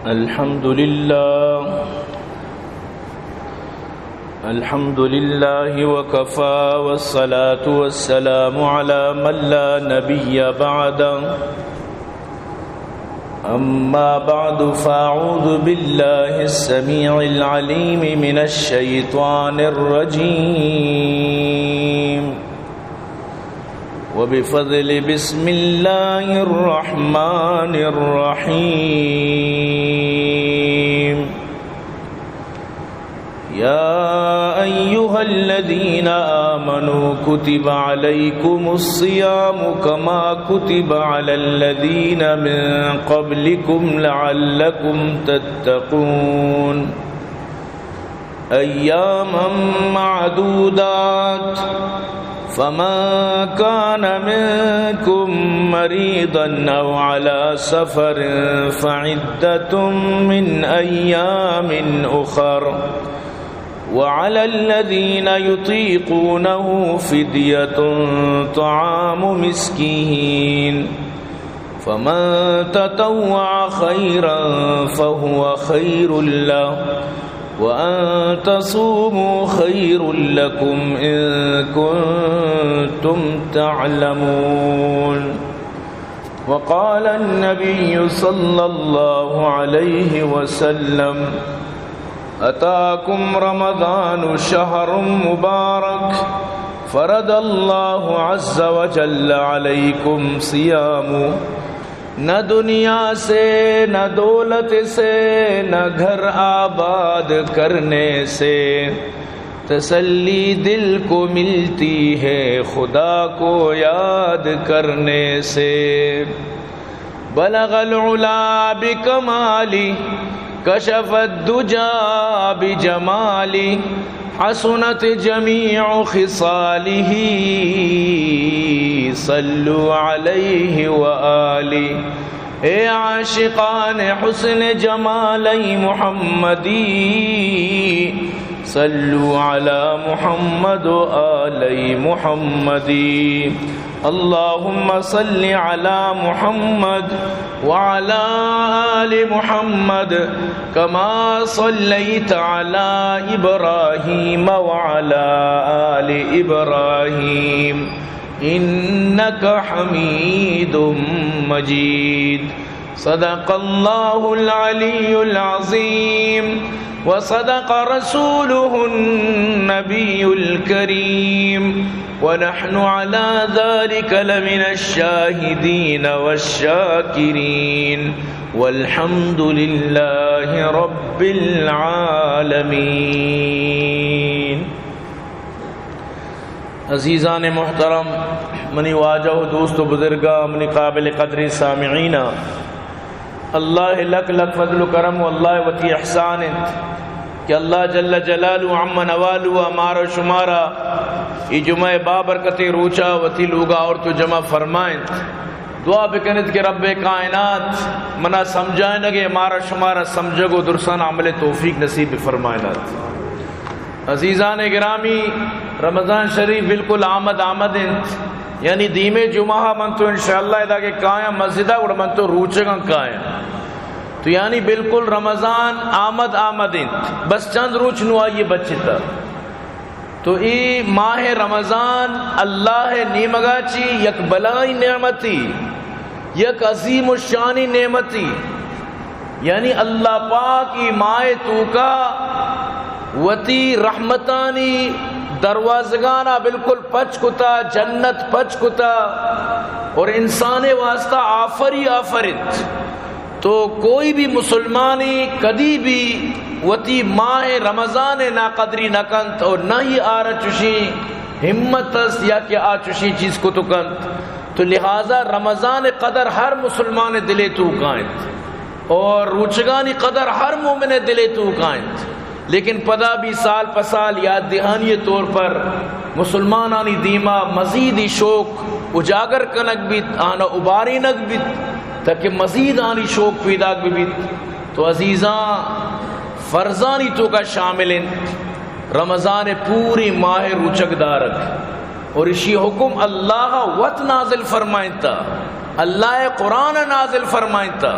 الحمد لله وكفى والصلاة والسلام على من لا نبي بعده أما بعد فأعوذ بالله السميع العليم من الشيطان الرجيم وبفضل بسم الله الرحمن الرحيم يا أيها الذين آمنوا كتب عليكم الصيام كما كتب على الذين من قبلكم لعلكم تتقون أياما معدودات فمن كان منكم مريضا أو على سفر فعدة من أيام أخر وعلى الذين يطيقونه فدية طعام مسكين فمن تطوع خيرا فهو خير له وأن تصوموا خير لكم إن كنتم تعلمون وقال النبي صلى الله عليه وسلم أتاكم رمضان شهر مبارك فرض الله عز وجل عليكم صيامه نہ دنیا سے نہ دولت سے نہ گھر آباد کرنے سے تسلی دل کو ملتی ہے خدا کو یاد کرنے سے بلغ العلا بکمالی کشف الدجا بجمالی حسنت جمیع خصاله صلو علیہ وآلہ اے عاشقان حسن جمالی محمدی صلو علی محمد وآلہ محمدی اللہم صل علی محمد وعلى آل محمد كما صليت على إبراهيم وعلى آل إبراهيم إنك حميد مجيد صدق الله العلي العظيم وصدق رسوله النبي الكريم ونحن على ذلك لمن الشاهدين والشاكرين والحمد لله رب العالمين. عزیزان محترم، منی واجہ دوست و بزرگا، منی قابل قدر سامعین، اللہ لک لک فضل و کرم و اللہ وتی احسان کہ اللہ جل جلالہ عم نوالو ہمارا شمارا ای جمعہ بابرکت روچا وتی لوگا اور تو جمع فرمائیں. دعا بکنت کہ رب کائنات منا سمجھائیں لگے ہمارا شمارا سمجھگو درسان عمل توفیق نصیب فرمائنات. عزیزان گرامی، رمضان شریف بالکل آمد یعنی دیم جمعہ من تو انشاءاللہ ادا کے کائیں مسجدہ اور من تو روچگاں کائیں تو یعنی بالکل رمضان آمد بس چند روچ نو آئیے بچتا تو ای ماہ رمضان اللہ نیمگا چی یک بلائی نعمتی، یک عظیم الشانی نعمتی، یعنی اللہ پاک ای ماہ تو کا وتی رحمتانی دروازگانا بالکل پچ کتا، جنت پچ کتا اور انسان واسطہ آفرت. تو کوئی بھی مسلمانی کدی بھی وتی ماہ رمضان نا قدری نہ کنت اور نہ ہی آرہ چشی ہمت یا کہ آ چشی چیز کو تو کنت. تو لہذا رمضان قدر ہر مسلمان دلے تو کائنت اور روچگانی قدر ہر مومن دلے تو کائنت، لیکن پدا بھی سال پسال یاد دہانی طور پر مسلمانانی دیما مزید شوق اجاگر کنک بیت آنا اباری نک بیت تاکہ مزید آنی شوق پیدا بیت. تو عزیزاں فرزانی تو کا شامل رمضان پوری ماہ روچک دارک اور اسی حکم اللہ وط نازل فرمائیں تا، اللہ قرآن نازل فرمائیں تا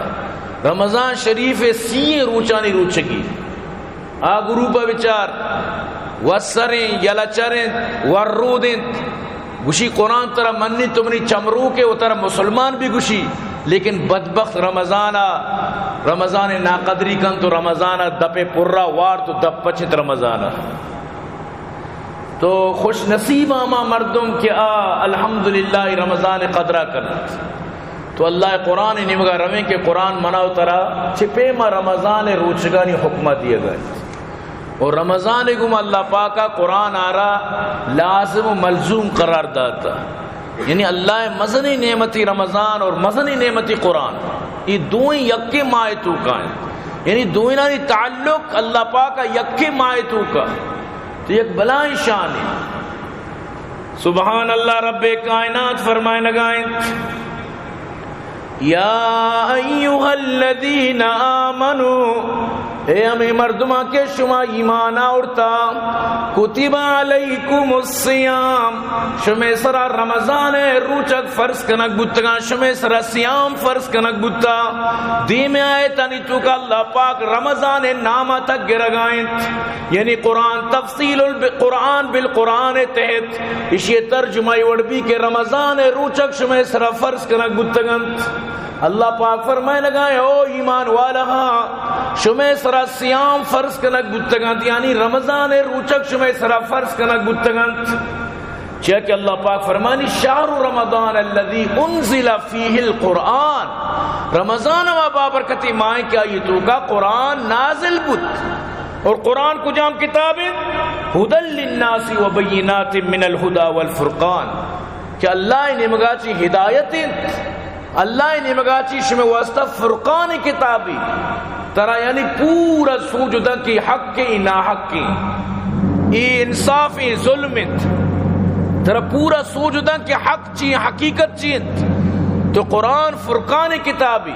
رمضان شریف سی روچانی روچگی آ گروپا بچار وسریں یلچریں ورودیں گوشی قرآن ترہ منی تمنی چمرو کے وہ ترہ مسلمان بھی گوشی، لیکن بدبخت رمضان ناقدری کن تو رمضان دپ پرہ وار تو دپ پچھت رمضان. تو خوش نصیب آما مردم کہ الحمدللہ رمضان قدرہ کرت. تو اللہ قرآن نمگا رویں کہ قرآن مناو ترہ چھپے ما رمضان روچگانی حکمہ دیا گئے، اور رمضان گم اللہ پاکا قرآن آرہ لازم و ملزوم قرار داتا. یعنی اللہ مزنی نعمتی رمضان اور مزنی نعمتی قرآن، یہ دوئیں یکے مائتو کا ہیں، یعنی دوئیں تعلق اللہ پاکا یکے مائتو کا، تو یک بلائیں شان ہے. سبحان اللہ رب کائنات فرمائے لگائیں یا ایہا الذین آمنوا، اے ہمیں مردمہ کے شما ایمان آورتا، کتب علیکم الصیام، شما سرا رمضان روچک فرض کنک بودتگا، شما سرا سیام فرض کنک بودتا. دی میں آئے تانی تو کہ اللہ پاک رمضان نامہ تک گرگائیں، یعنی قرآن تفصیل القرآن بالقرآن تحت اسی ترجمہ وڑبی کہ رمضان روچک شما سرا فرض کنک بودتگا. اللہ پاک فرمائے لگائے او ایمان والا شمع سرا سیام فرض کنک بودتگانت، یعنی رمضان روچک شمع سرا فرض کنک بودتگانت. چاہے اللہ پاک فرمانی شہر رمضان الذی انزل فیہ القرآن، رمضان و بابرکتی مائیں کیا یہ تو کا قرآن نازل بود. اور قرآن کو جام کتاب ہدی للناس و بینات من الہدی والفرقان، کہ اللہ نے مگاچی ہدایت، اللہ نے مگاچی شمع واسطہ فرقان کتابی ترا، یعنی پورا سوجدہ کی حق کی ناحق کی، ای انصاف ای ظلمت ترا پورا سوجدہ کی حق چی حقیقت چیت. تو قرآن فرقان کتابی،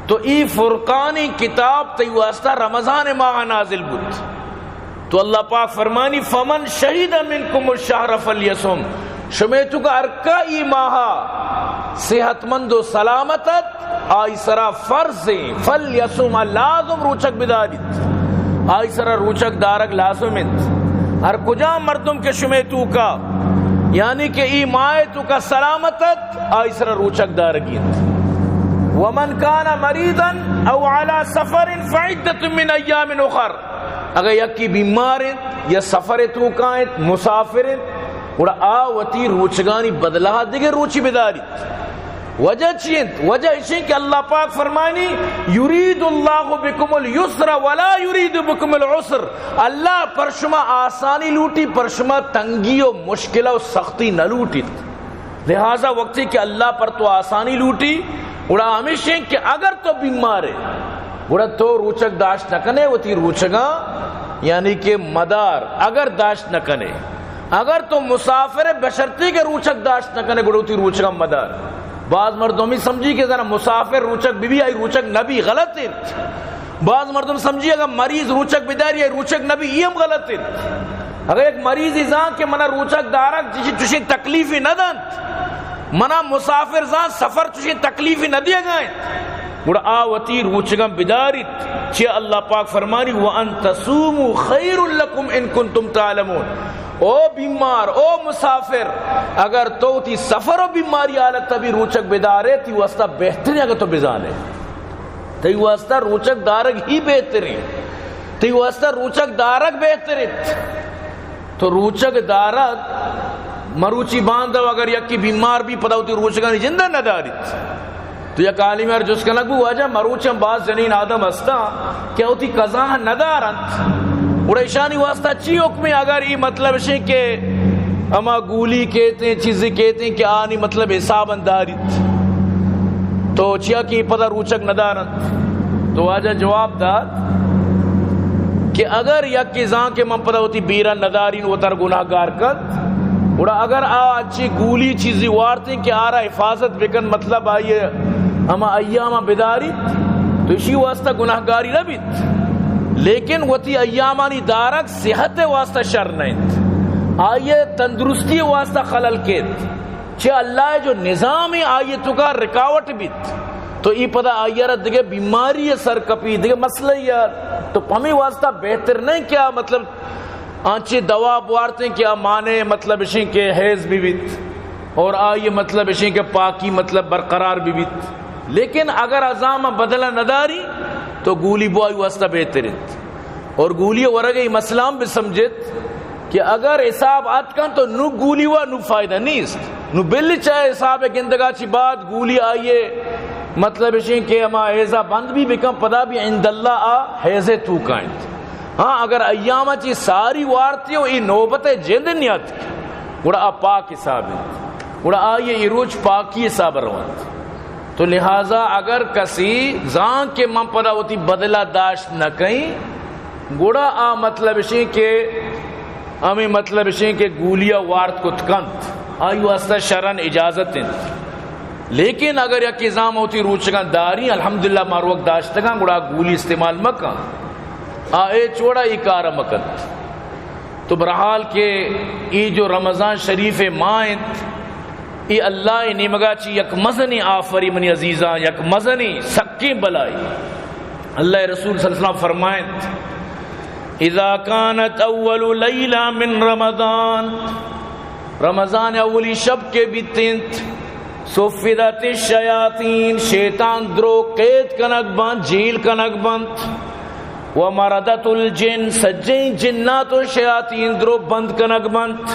تو ای فرقانی کتاب تی واسطہ رمضان ماہ نازل بود. تو اللہ پاک فرمانی فمن شہید منکم الشہر فلیصم، شمیتو کا ارکا ای ماہا صحت مند و سلامتت آئی سرا فرضیں فلیصم، لازم روچک بداریت، آئی سرا روچک دارک لازمت ہر کجا مردم کے شمیتو کا، یعنی کہ ای مائتو کا سلامتت آئی سرا روچک دارگیت. ومن کان مریضا او علی سفر فعدت من ایام اخر، اگر یکی بیمارت یا سفر تو کائت مسافرت وڑا آوتی روچگانی بدلہ دیگے روچی بداریت. وجہ چیت وجہ اسی کہ اللہ پاک فرمانی یرید اللہ بکم اليسر ولا یرید بکم العسر، اللہ پر شما آسانی لوٹی، پر شما تنگی و مشکل و سختی نہ لوٹیت. لہذا وقتی کہ اللہ پر تو آسانی لوٹی وڑا ہمیشہ کہ اگر تو بیمار ہے وڑا تو روچک داشت نہ کنے، وہ تی روچگاں یعنی کہ مدار اگر داشت نہ کنے، اگر تو مسافر بشرطی کے روچک داشت نہ کنے گڑوتی روچگاں مدار. بعض مردوں میں سمجھی کہ ذرا مسافر روچک بی آئی روچک نبی غلط ہے، بعض مردوں سمجھی اگر مریض روچک بداری آئی روچک نبی یہ ہم غلط ہے. اگر ایک مریض زان کے منہ روچک دارک چشی تکلیفی نہ دن، منہ مسافر زان سفر چشی تکلیفی نہ دیا گئے گڑا آوتی روچگاں بداریت. چھ اللہ پاک فرمانی وَأَن تَصُومُوا خَيْرٌ لَكُمْ إِن كُنتُمْ تَعْلَمُونَ، او بیمار او مسافر اگر تو تی سفر و بیماری حالت تبھی روچک بدارے تی واسطہ بہترین، اگر تو بزانے تی واسطہ روچک دارک ہی بہترین، تی واسطہ روچک دارک بہترین. تو روچک دارک مروچی باندھو اگر یکی بیمار بھی پتا ہوتی روچکانی جندہ نہ داریت. تو یک عالم ہے جس کا لگو واجہ مروچم بعض جنین آدم ہستا کیا ہوتی قضاہ نہ دارت اور ایشانی واسطہ چی حکمی اگر یہ مطلب ہے کہ اما گولی کہتے ہیں چیزیں کہتے ہیں کہ آنی مطلب حساب انداریت تو چیا کی پتہ روچک ندارت. تو واجہ جواب داد کہ اگر یک زان کے من پتہ ہوتی بیرا ندارین وہ تر گناہ گار کت اور اگر اچھی گولی چیزیں وارتے ہیں کہ آرہ حفاظت بکن مطلب آئیے اما ایامہ بداریت تو اسی واسطہ گناہ گاری نہ بیت. لیکن وہ تی ایامانی دارک صحت واسطہ شر نہیں، آئیے تندرستی واسطہ خلل کیت، چھے اللہ جو نظام آئیے تو کا رکاوٹ بیت. تو یہ پتہ آئیارہ دیکھے بیماری ہے سر کپی دیکھے مسئلہ یار تو ہمیں واسطہ بہتر نہیں کیا مطلب آنچے دوا بوارتے کیا مانے مطلب اشیں کے حیض بھی بیت اور آئیے مطلب اشیں کے پاکی مطلب برقرار بھی بیت لیکن اگر عظامہ بدلہ نداری تو گولی بوائی واسطہ بہتر ہے اور گولی ورگئی مسلام بھی سمجھت کہ اگر حساب آتکن تو نو گولی ہوا نو فائدہ نہیں نو بلی چاہے حساب گندگا چی بات گولی آئیے مطلب اشیں کہ ہما حیضہ بند بھی بکم پدا بھی عند اللہ آ حیضے تو کائنت ہاں اگر ایامہ چی ساری وارتی ہو یہ نوبت جند نہیں آتی گوڑا آ پاک حساب ہے گوڑا آئیے یہ روچ پاکی حساب روانت تو لہٰذا اگر کسی زان کے من پدا ہوتی بدلہ داشت نہ کہیں گوڑا آ مطلب اشیں کہ ہمیں مطلب اشیں کہ گولیا وارت کو تکنت آئی واسطہ شرن اجازت ہیں لیکن اگر یک ازام ہوتی روچگاں داری الحمدللہ ماروک داشتگاں گوڑا گولی استعمال مکاں آئے چوڑا یہ کارا مکت تو برحال کہ یہ جو رمضان شریف مائنت یہ اللہ نیمگا چی یک مزنی آفری منی عزیزاں یک مزنی سکی بلائی اللہ رسول صلی اللہ علیہ وسلم فرمائیں اذا كانت اول لیلہ من رمضان رمضان اولی شب کے بیتنت صفدت الشیاطین شیطان درو قید کنک بند جیل کنک بند ومردت الجن سجین جنات و شیاطین درو بند کنک بند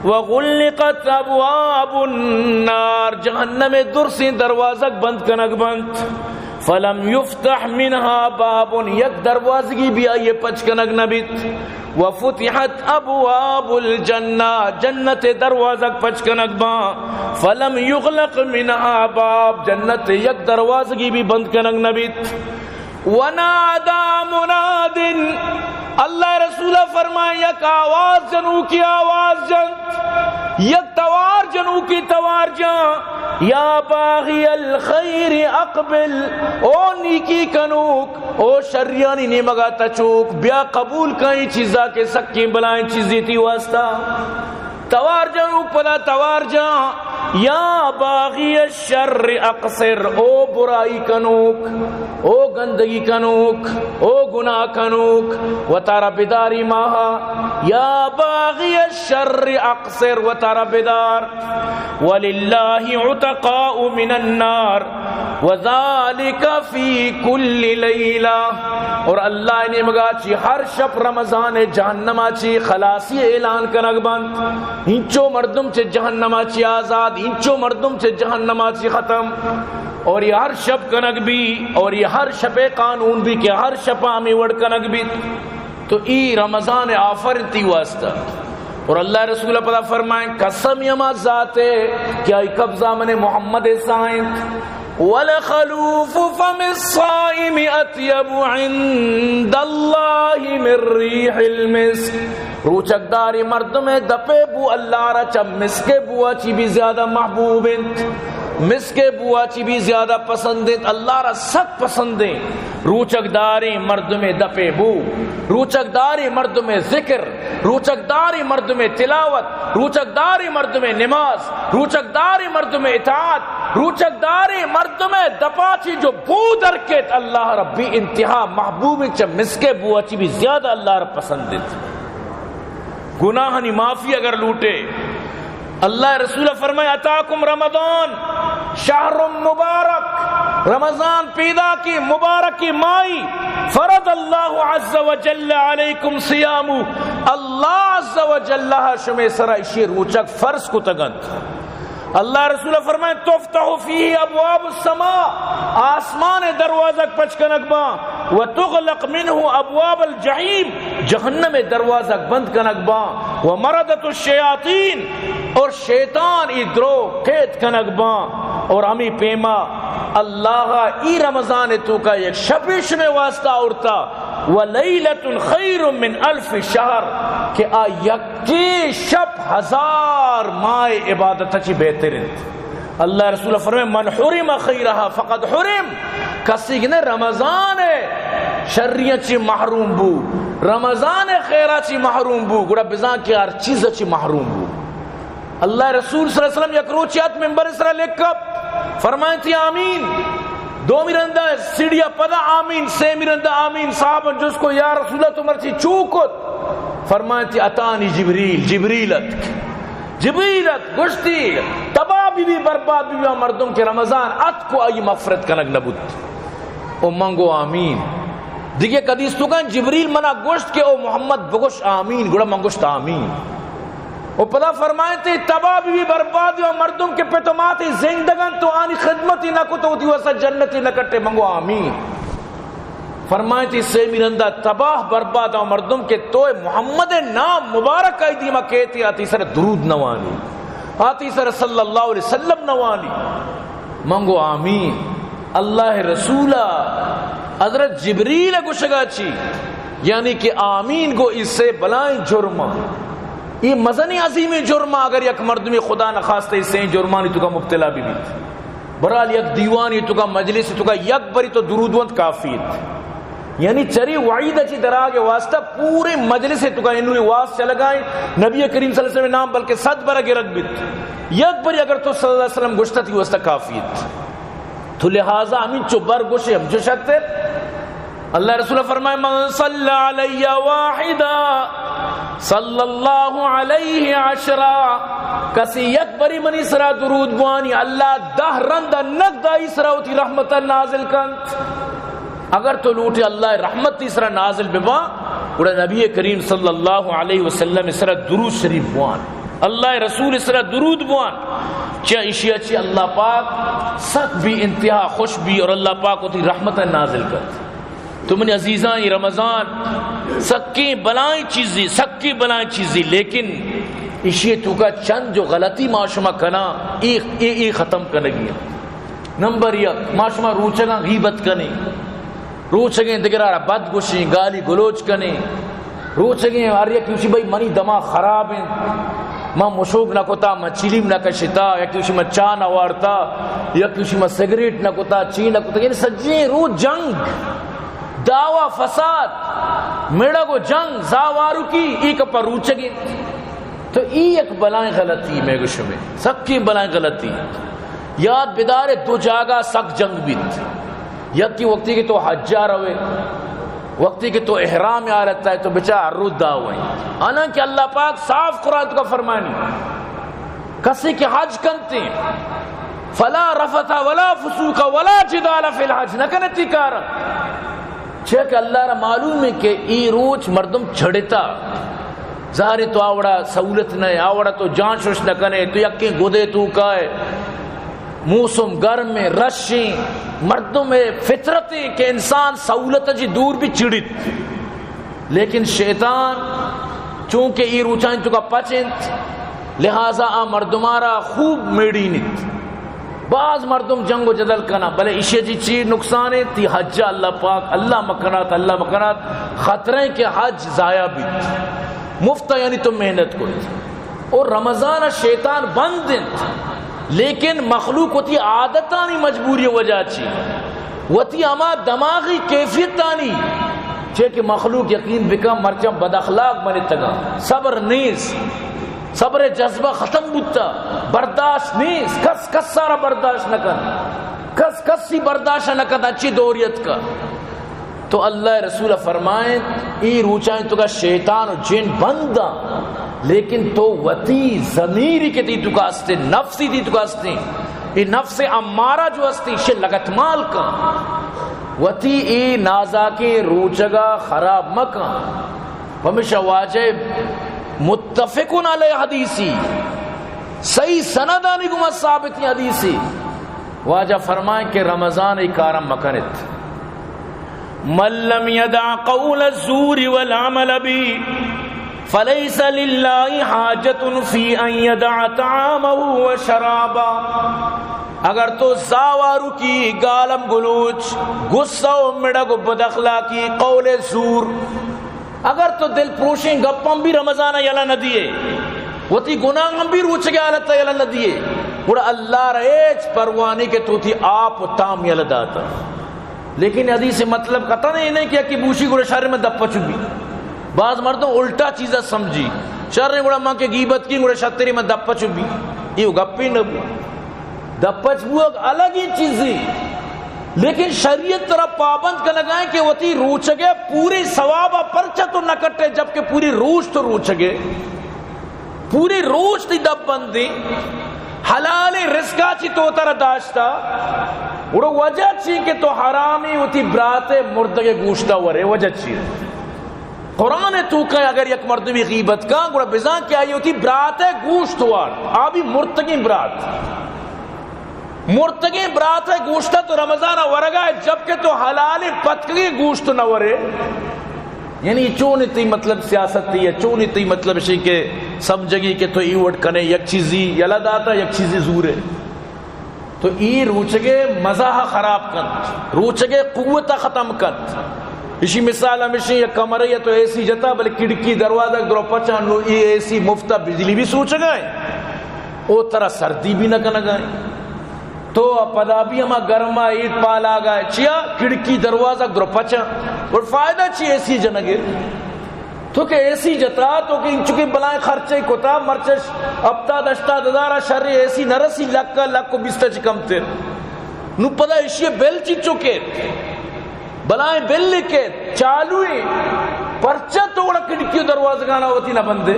وغلقت ابواب النار جہنم درسی دروازک بند کنک بند فلم یفتح منها باب یک دروازگی بھی آئیے پچ کنک نبیت وفتحت ابواب الجنہ جنت دروازک پچ کنک با فلم یغلق منها باب جنت یک دروازگی بھی بند کنک نبیت ونادا مناد اللہ رسول فرمائے یک آواز جنو کی آواز جن یک توار جنو کی توار جن یا باغی الخیر اقبل او نیکی کنوک او شریانی نیمگا تچوک بیا قبول کئی چیزا کے سکیں بلائیں چیزی تھی واسطہ توار جنوک پدا توار جان یا باغی الشر اقصر او برائی کنوک او گندگی کنوک او گناہ کنوک و تارا بداری ماہا یا باغی الشر اقصر و تارا بدار وللہ عتقاء من النار وذالک فی کل لیلہ اور اللہ نے مگا چی ہر شب رمضان جہنما چی خلاصی اعلان کنک بند ہنچو مردم چے جہنما چی آزاد ہنچو مردم چے جہنما چی ختم اور یہ ہر شب کنک بھی اور یہ ہر شب قانون بھی کہ ہر شب ہمیں وڑ کنک بھی تو ای رمضان آفرتی واسطہ اور اللہ رسول پتہ فرمائیں قسم یما ذاتے کیا ای قبضہ من محمد سائن وَلَخَلُوفُ فَمِ الصَّائِمِ أَطْيَبُ عِنْدَ اللَّهِ مِنْ رِيحِ الْمِسْكِ روچک داری مردم دپے بو اللہ را چا مسکے بوا چی بھی زیادہ محبوب مسکے بوا چی بھی زیادہ پسندیں اللہ را سک پسندیں روچک داری مردم دپے بو روچک داری مردم ذکر روچک داری مردم تلاوت روچک داری مردم نماز روچک داری مردم اطاعت روچک داری مردم دپاچی جو بو درکت اللہ ربی انتہا محبوب چا مسکے بوا چی بھی زیادہ اللہ را پسندیں گناہنی معافی اگر لوٹے اللہ رسول فرمائے اتاکم رمضان شہر مبارک رمضان پیدا کی مبارک کی مائی فرض اللہ عز و جل علیکم سیام اللہ عز و جل شمی سرائشی روچک فرض کو تگند اللہ رسول فرمائے تفتح فیہ ابواب السماء آسمان دروازک پچکنک با وتغلق منہ ابواب الجحیم جہنم دروازک بند کنک با ومردت الشیاطین اور شیطان ادرو قید کنک با اور ہمیں پیما اللہ ای رمضان تو کا ایک شبش میں واسطہ اورتا ولیلت خیر من الف شہر کہ یکی شب ہزار ماہ عبادت چی بہترین اللہ رسول فرمائے من حرم خیرہا فقد حرم کسی نے رمضان شریعہ چی محروم بو رمضان خیرہ چی محروم بو گوڑا بزان کی ہر چیز چی محروم بو اللہ رسول صلی اللہ علیہ وسلم یک روچیات منبر اسرا لکھ کب فرمائیں تھی آمین دو میرندہ سیڑھیا پدا آمین، سے میرندہ آمین. صحابہ جس کو یا رسول اللہ تمہر چی چوکت فرمائے تھی اتانی جبریل، جبریلت گشتی تباہ بھی برباد بھی مردم کے رمضان ات کو آئی مغفرت کنگ نبوت او منگو آمین. دیکھئے قدیس تو کہاں جبریل منا گوشت کے او محمد بگوش آمین گوڑا منگوشت آمین. او پدا فرمائے تھے تباہ بھی برباد و مردم کے پیتماتی زندگان تو آنی خدمتی نہ کو تو وسا جنتی نہ کٹے منگو آمین. فرمائے تھی سے میرندہ تباہ برباد و مردم کے تو محمد نام مبارک آئی دیما کہتی آتی سر درود نوانی، آتی سر صلی اللہ علیہ وسلم نوانی منگو آمین. اللہ رسولہ حضرت جبریل گشگا چی یعنی کہ آمین کو اس سے بلائیں جرمہ، یہ مزنی عظیم جرمہ اگر یک مردمی خدا نخواستہ اس سے جرمانی تو کا مبتلا بھی برحال یک دیوانی تو کا مجلس تو کا یک بری تو درودوند کافی یعنی چری وعید اچھی دراغ واسطہ پورے مجلس تو کا انہوں واس چل گائیں نبی کریم صلی اللہ علیہ وسلم نام بلکہ 100 برا گرد بیت یک بری اگر تو صلی اللہ علیہ وسلم گشتا تھی واسطہ کافی تو لہذا ہمیں چو بر گوشے ہم جو شکتے اللہ رسول فرمائے من صلی علی واحدا صلی اللہ علیہ عشرہ، کسی یک بری منی سرا درود بوانی اللہ 10 رندہ نقدہ اسرا ہوتی رحمت نازل کنت. اگر تو لوٹے اللہ رحمت اسرا نازل ببا اڑا نبی کریم صلی اللہ علیہ وسلم اسرا درود شریف بوان، اللہ رسول اسرا درود بوان چا اشیاء چی اللہ پاک سخت بھی انتہا خوش بھی اور اللہ پاک ہوتی رحمت نازل کرت. تو من عزیزاں یہ رمضان سکی بلائیں چیزی لیکن اشیاء تو کا چند جو غلطی معاشمہ کنا ای ختم کنگی. نمبر 1 معاشمہ روچگاں غیبت کنے، روچگیں دگرارہ بد گوشیں گالی گلوچ کنے، روچگیں آریا کیوشی بھائی منی دماغ خراب ہیں ماں مشوق نہ کتا ماں چیلیم نہ کشتا یا کیوشی ماں چاہ نہ وارتا یا کیوشی ماں سگریٹ نہ کتا چی نہ کتا، یعنی سجیں رو جنگ دعوی فساد میڑا کو جنگ زاوارو کی ایک پر روچگیں تو ایک بلائیں غلطی میں گوشو میں سکی بلائیں غلطی. یاد بدار دو جاگہ سک جنگ بیت، یک کی وقتی کہ تو حجہ روے وقتی کہ تو احرام آ رہتا ہے تو بچار رود داوئیں حالانکہ اللہ پاک صاف قرآن کا فرمانی کسی کے حج کنتے فلا رفتا ولا فسوق ولا جدال فی الحج نہ کنتی کارا چھے کہ اللہ را معلوم ہے کہ ای روچ مردم چھڑتا ظاہر تو آوڑا سہولت نہ آوڑا تو جان شوش نہ کنے تو یکیں گودے تو کائے موسم گرم میں رشیں مردوں میں فطرتیں کہ انسان سہولت جی دور بھی چڑت لیکن شیطان چونکہ ای روچائیں تو کا پچنت لہذا آ مردمارا خوب میڑی نیت بعض مردم جنگ و جدل کنا بلے اشیاء جی چیز نقصان ہے تی حج اللہ پاک اللہ مکنات خطرے کے حج ضائع بھی مفتا یعنی تم محنت کرت اور رمضان شیطان بند لیکن مخلوق ہوتی عادتانی مجبوری وجہ چی ہوتی اما دماغی کیفیتانی چھے کہ مخلوق یقین بکا مرچم بد اخلاق بنے تگا صبر نیز صبر جذبہ ختم بودتا برداشت نیز کس سارا برداشت نہ کر کسی برداشت نہ کر اچھی دوریت کا تو اللہ رسول فرمائیں ای روچائیں تو کا شیطان و جن بندہ لیکن تو وتی ضمیری کے دی تو کا استے نفسی دی تو کا استے ای نفس امارہ جو استے شے لگت مال کا وتی ای نازا کے روچگا خراب مکا ہمیشہ واجب متفقن علیہ حدیثی صحیح سندانی کو ثابت حدیثی واجہ فرمائیں کہ رمضان ای کارم مکنت من لم يدع قول الزور والعمل به فليس لله حاجة في ان يدع طعامه وشرابه اگر تو زاوارو کی گالم گلوچ غصہ و مڑگ و بداخلاقی قول زور اگر تو دل پروشیں گپم بھی رمضان یلا نہ دیے وتی گناہ ہم بھی روچ کے حالت یلا نہ دیے بڑا اللہ رہیچ پروانے کے تو تھی آپ و تام یلا داتا لیکن حدیث سے مطلب قطع نہیں کیا کہ بوشی گوڑے شر میں دپا چکی بعض مردوں الٹا چیزیں سمجھی شر نے گوڑا ماں کے غیبت کی گوڑے شتری میں دپا چکی یہ گپی نبو دپا چبو الگ ہی چیزی لیکن شریعت طرح پابند کا لگائیں کہ وہ تی روچگے پوری ثوابہ پرچہ تو نہ کٹے، جبکہ پوری روچ تو روچگے، پوری روچ تی دب بندی حلال رزقا چی تو تر داشتا اور وجہ چی کہ تو حرامی وہ تی برات مردگے گوشتا ورے، وجہ چی قرآن تو کہ اگر یک مردمی غیبت کا گوڑا بزان کیا یہ ہوتی برات گوشت وار آبی مرتگی برات، مرتگی برات گوشتا تو رمضان ورگا ہے، جبکہ تو حلال پتگی گوشت نہ ورے. یعنی چونی تی مطلب سیاست تی ہے، چونی تی مطلب شی کہ سمجھگی کہ تو ای وٹ کنے یک چیزی یلا داتا یک چیزی زورے، تو ای روچگے مزاح خراب کن، روچگے قوت ختم کن. اسی مثال ہمیشہ یا کمرے یا تو ایسی جتا بلے کڑکی دروازہ درو پچان لو ای ایسی مفتہ بجلی بھی سوچ گئے او طرح سردی بھی نہ کنا گئے تو پدا بھی ہما گرما عید پالا گئے چیا کڑکی دروازہ درو پچان اور فائدہ چی ایسی جنگے تو کہ ایسی جتا تو کہ انچکی بلائیں خرچے کتا مرچش ابتا دشتا ددارہ شر ایسی نرسی لکو بیستا چکم تیر نو پدا اسی بیل چی چکے بلائیں بل لکھے چالوئی پرچہ توڑا کڑکیو دروازہ گانا ہوتی نہ بندے.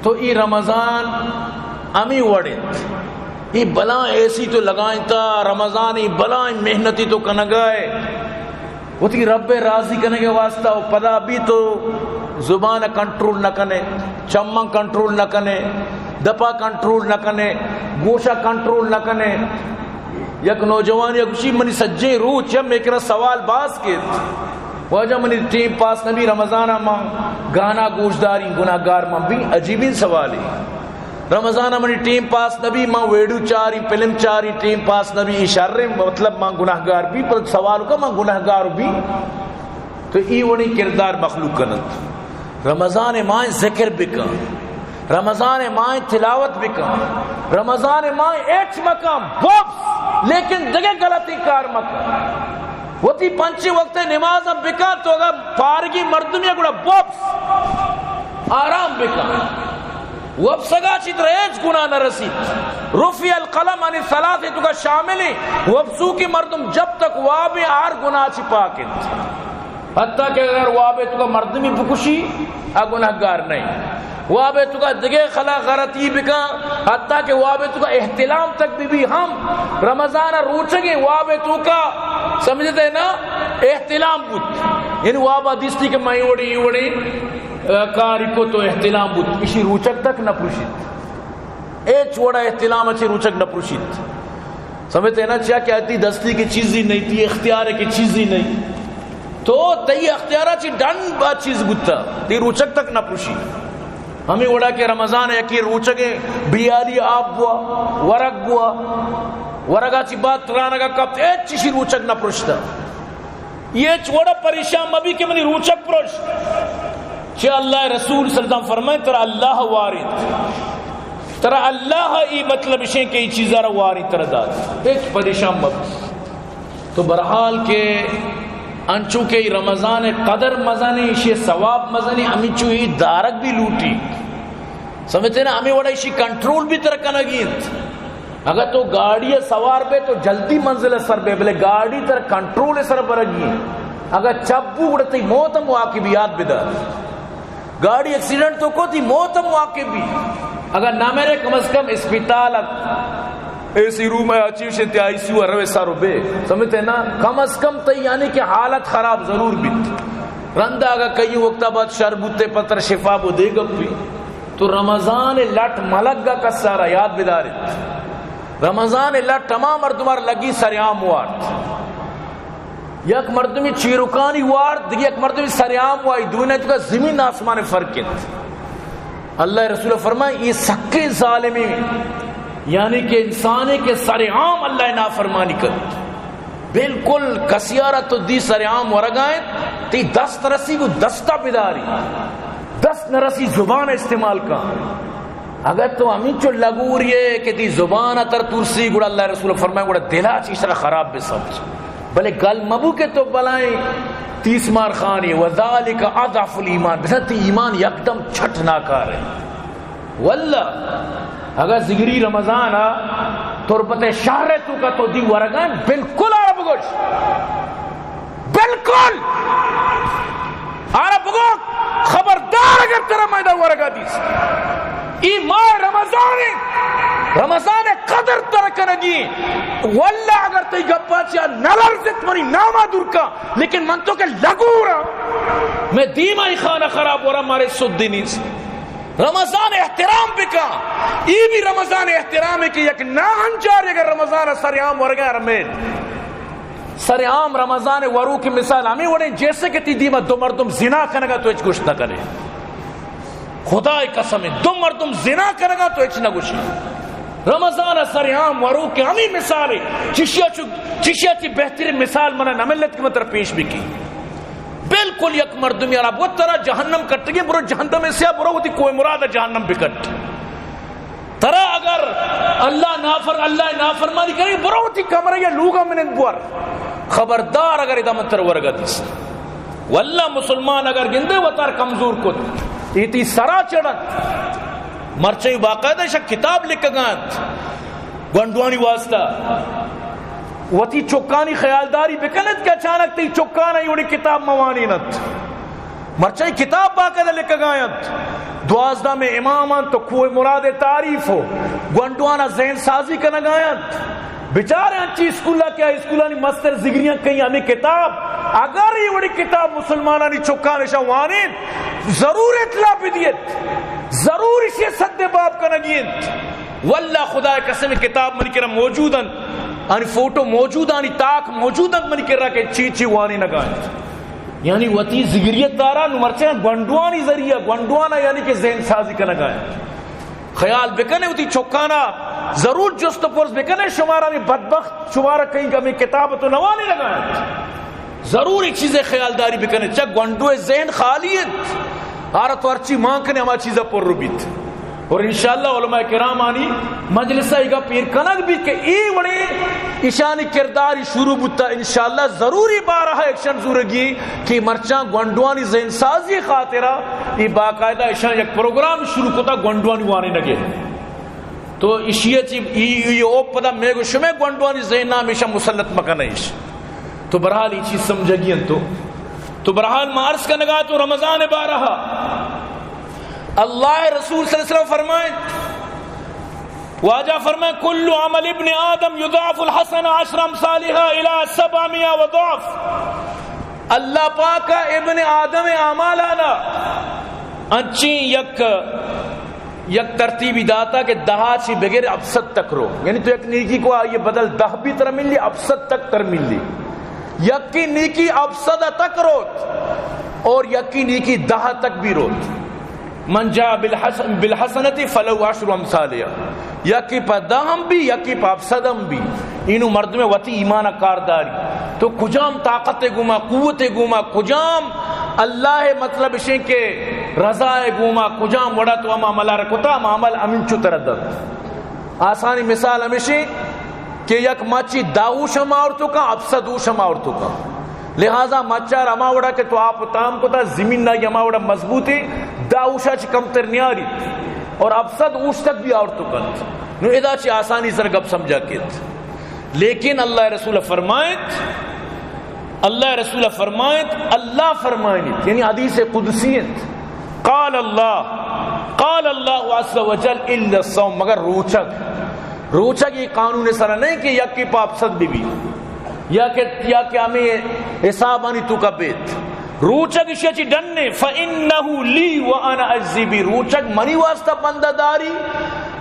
تو ای رمضان امی وڑت ای بلائیں ایسی تو لگائیں تا رمضان ای بلائیں محنتی تو کنگائے ہوتی رب راضی کرنے کے واسطہ پدا بھی تو زبان کنٹرول نہ کنے، چمن کنٹرول نہ کنے، دپا کنٹرول نہ کنے، گوشہ کنٹرول نہ کنے. یک نوجوان یک اسی منی سجے روح چم میکرا سوال باز کے واجہ منی ٹیم پاس نبی رمضانہ ماں گانا گوشداری گناہگار ماں بھی عجیبین سوالی رمضانہ منی ٹیم پاس نبی ماں ویڈو چاری فلم چاری ٹیم پاس نبی اشارے مطلب ماں گناہگار بھی پر سوال کا ماں گناہگار بھی تو ای ونی کردار مخلوق کنت. رمضان ماں ذکر بکن، رمضان ماں تلاوت بکن، رمضان ماں ایچ مقام بوبس لیکن جگہ غلطی کار مکن وہ تی پنچی وقت نماز اب بکا تو اگر پارگی مردمی گوڑا بوبس آرام بکا وب سگا چی در ایچ گناہ نہ رسید رفی القلم انی ثلاثی تو کا شاملی وبسو کی مردم جب تک وابی آر گناہ چی پاکند حتیٰ کہ اگر وابی تو کا مردمی بکشی گناہگار نہیں وابے تو کا دگے خلا غرطی بکا حتیٰ کہ وابے تو کا احتلام تک بھی ہم رمضان روچگے وابے تو کا سمجھتے ہیں نا احتلام بود یعنی وابا دیستی کہ میں اوڑی کاری کو تو احتلام بود اسی روچک تک نہ پرشید اے چوڑا احتلام اچھے روچک نہ پرشید سمجھتے ہیں نا چاہ کہتی دستی کی چیزی نہیں تھی اختیار کی چیزی نہیں تو تی اختیارہ چی ڈن بات چیز بودتا تی روچک تک نہ پرشید. ہمیں اڑا کہ رمضان ہے کہ روچگے بیالی آب بوا ورگ بوا ورگا چی بات ترانگا کبت ایچ چیشی روچگ نہ پرشتا یہ چوڑا پریشان مبی کہ منی روچگ پرش چی اللہ رسول صلی اللہ علیہ وسلم فرمائے ترہ اللہ وارد ترہ اللہ ای مطلب شیں کہ ای چیزہ را وارد ترہ داد ایچ پریشان مبی. تو برحال کے انچو کہ رمضان قدر مزانی اسی ثواب مزانی امی چوئی دارک بھی لوٹی سمجھتے نا امی وڑا اسی کنٹرول بھی ترکا نگیت اگر تو گاڑی سوار بے تو جلدی منزل سر بے بلے گاڑی تر کنٹرول سر برگی اگر چبو اڑتی موتم واقعی یاد بدار گاڑی ایکسیڈنٹ تو کو تھی موتم واقعی اگر نہ میرے کم از کم اسپیتال ایسی روح میں اچیو شنتی آئیسیو اروے سارو بے سمجھتے نا کم از کم تی یعنی کہ حالت خراب ضرور بیت رندہ اگر کئی وقتہ بعد شربوتے پتر شفا بو دے گا بھی تو رمضان لٹ ملک گا کسارا یاد بدارت رمضان لٹ تمام مردمار لگی سریام وارد یک مردمی چیروکانی وارد یک مردمی سریام وائی دونے تو کا زمین آسمان فرقت. اللہ رسول فرمائے یہ سکے ظالمی یعنی کہ انسانے کے سر عام اللہ نافرمانی کر بالکل کسیارہ تو دی سر عام ورگائیں تی دست رسی کو دستہ بداری دست نرسی زبان استعمال کا اگر تو ہمیں چو لگوری ہے کہ تی زبان تر ترسی گوڑا اللہ رسول فرمائے گوڑا دلا چیشرہ خراب بے سمجھ بلے گل مبو کے تو بلائیں 30 مار خانی وذالک اضعف الایمان بسنتی ایمان یکدم چھٹ ناکار ہے واللہ اگر زگری رمضان تربت شہر تو کا تو دی ورگان بالکل عرب گوش بالکل عرب گو خبردار اگر ترہ میدہ ورگا دیس ای ماہ رمضان قدر ترکنگی واللہ اگر تی گپا چیا نلرزت منی ناما دور کا لیکن من تو کہ لگو رہا میں دیمائی خانہ خراب ہو رہا مارے سدی نیس رمضان احترام بکا ای بھی رمضان احترام ہے کہ یک نا انجاری اگر رمضان سریام ورگا رمین سریام رمضان ورو کی مثال ہمیں وڑے جیسے کہ تی دیما دو مردم زنا کنگا تو اچھ گوشت نہ کرے خدا قسم دو مردم زنا کرگا تو اچھ نہ گوشی رمضان سریام ورو کی ہمیں مثال ہے چشیا چی بہترین مثال منہ نملت کی مطرح پیش بھی کی بالکل یک مردم یارا وہ طرح جہنم کٹ گئی برو جہنم سے برو ہوتی کوئی مراد جہنم بھی کٹ ترا اگر اللہ نافرمانی کرے برو ہوتی کمرہ یا لوگا منن بوار خبردار اگر ادھا منتر ورگا دیس واللہ مسلمان اگر گندے وطار کمزور کت ایتی سرا چڑھت مرچے باقاعدہ شک کتاب لکھ گانت گنڈوانی واسطہ وتی چوکانی خیالداری بکنت کہ اچانک تی چوکانا یوڑی کتاب موانی نت مرچے کتاب باقاعدہ لکھ گانت 12 میں امامان تو کوئی مراد تعریف ہو گنڈوانا ذہن سازی کا نگایت بیچارے انچی اسکولہ کیا اسکولانی مستر زگریاں کہیں ہمیں کتاب اگر یہ وڑی کتاب مسلمانانی چکانے شوانین ضرور اطلاع بدیت ضرور اسے صد باب کا نگیت واللہ خدا قسم کتاب منی کرا موجوداً آنی فوٹو موجود آنی تاک موجوداً منی کرا کہ چی وانی نگائیں یعنی وطی زگریت دارا نمرچے گنڈوانی ذریعہ گنڈوانا یعنی کہ ذہن سازی کا نگائیں خیال بکنے ہوتی چوکانا ضرور جست پرس بکنے شمارا میں بدبخت شمارا کہیں کہ ہمیں کتاب تو نوانی لگائیں ضرور ایک چیزیں خیالداری بکنے چک گنڈوے ذہن خالیت آرت ورچی مانکنے ہما چیزیں پر رو بیت اور انشاءاللہ علماء کرام آنی مجلسہ ایگا پیر کنگ بھی کہ ای وڑے اشانی کرداری شروع بتا انشاءاللہ ضروری بارہ ایکشن زورگی کہ مرچان گونڈوانی ذہن سازی خاطرہ ای باقاعدہ اشان یک پروگرام شروع کتا گونڈوانی وانے لگے تو اشیہ چی ای اوپ پدا میں گو شمیں گونڈوانی ذہن نام اشان مسلط مکنیش تو برحال ای چیز سمجھا گی تو برحال مارس کا نگاہ تو رمضان بارہ اللہ رسول صلی اللہ علیہ وسلم فرمائیں واجہ فرمائیں کل عمل ابن آدم یضاعف الحسن 10 امثالها الى 700 وضعف اللہ پاک ابن آدم اعمال آنا انچی یک ترتیبی داتا کہ 10 چی بغیر افسد تک رو یعنی تو یک نیکی کو یہ بدل 10 بھی تر مل لی افسد تک تر مل لی یکی نیکی افسد تک روت اور یکی نیکی 10 تک بھی روت من جاء بالحسنتی فلو 10 امثالها یکی پا دہم بھی یکی پا افسدم بھی انو مرد میں وطی ایمان کارداری تو کجام طاقت گوما قوت گوما کجام اللہ مطلب شیں کہ رضا گوما کجام وڑا تو اما عملہ رکھتا اما عمل امین چو تردد آسانی مثال ہمیشہ کہ یک مچی داوش ہم آورتو کا افسدوش ہم آورتو کا لہذا مچار اما وڑا کہ تو آپ تام کو تا زمین نہ اما وڑا مضبوطی داوشا چی کم تر نیاری اور افسد اوش تک بھی آورتو کنت نو ادا چی آسانی سر گپ سمجھا کیت لیکن اللہ رسول فرمائیت اللہ فرمائیت یعنی حدیث قدسیت قال اللہ عز وجل الا الصوم مگر روچک یہ قانون سر نہیں کہ یکی پا افسد بھی یا کہ ہمیں حساب آنی تو کا بیت روچک اشیاء چی ڈننے فَإِنَّهُ لِي وَأَنَا أَجْزِي بِهِ روچک منی واسطہ بندہ داری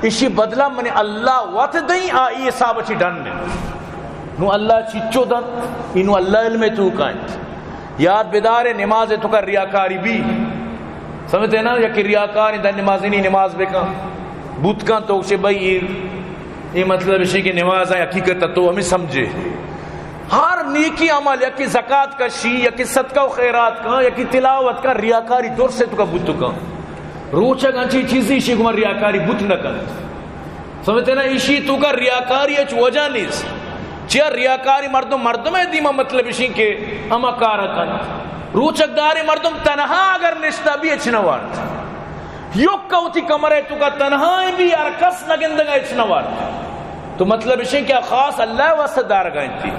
اسی بدلہ منی اللہ وات دیں آئی حساب چی ڈننے نو اللہ چیچو دن انو اللہ علم تو کائنت یاد بدار نماز تو کا ریاکاری بھی سمجھتے نا یا کہ ریاکاری دن نماز نہیں نماز بکا بوت کان تو اسے بھئی یہ مطلب ہے کہ نماز ہے حقیقت تو ہمیں سمجھے ہر نیکی عمل یا کہ زکاة کا شی یا کہ صدقہ و خیرات کا یا کہ تلاوت کا ریاکاری دور سے تو کا بوت کا روچک انچی چیزی اسی کو ریاکاری بوت نہ کر سمجھتے نا اسی تو کا ریاکاری اچ وجہ نیس چیا ریاکاری مردم ہے دیما مطلب اسی کہ اما کارا کن روچک داری مردم تنہا اگر نشتا بھی اچ نوارد یک کوتی کمرے تو کا تنہا بھی ارکس نگندگا اچ نوارد تو مطلب اسے کیا خاص اللہ واسطہ دارگاہیں تھی،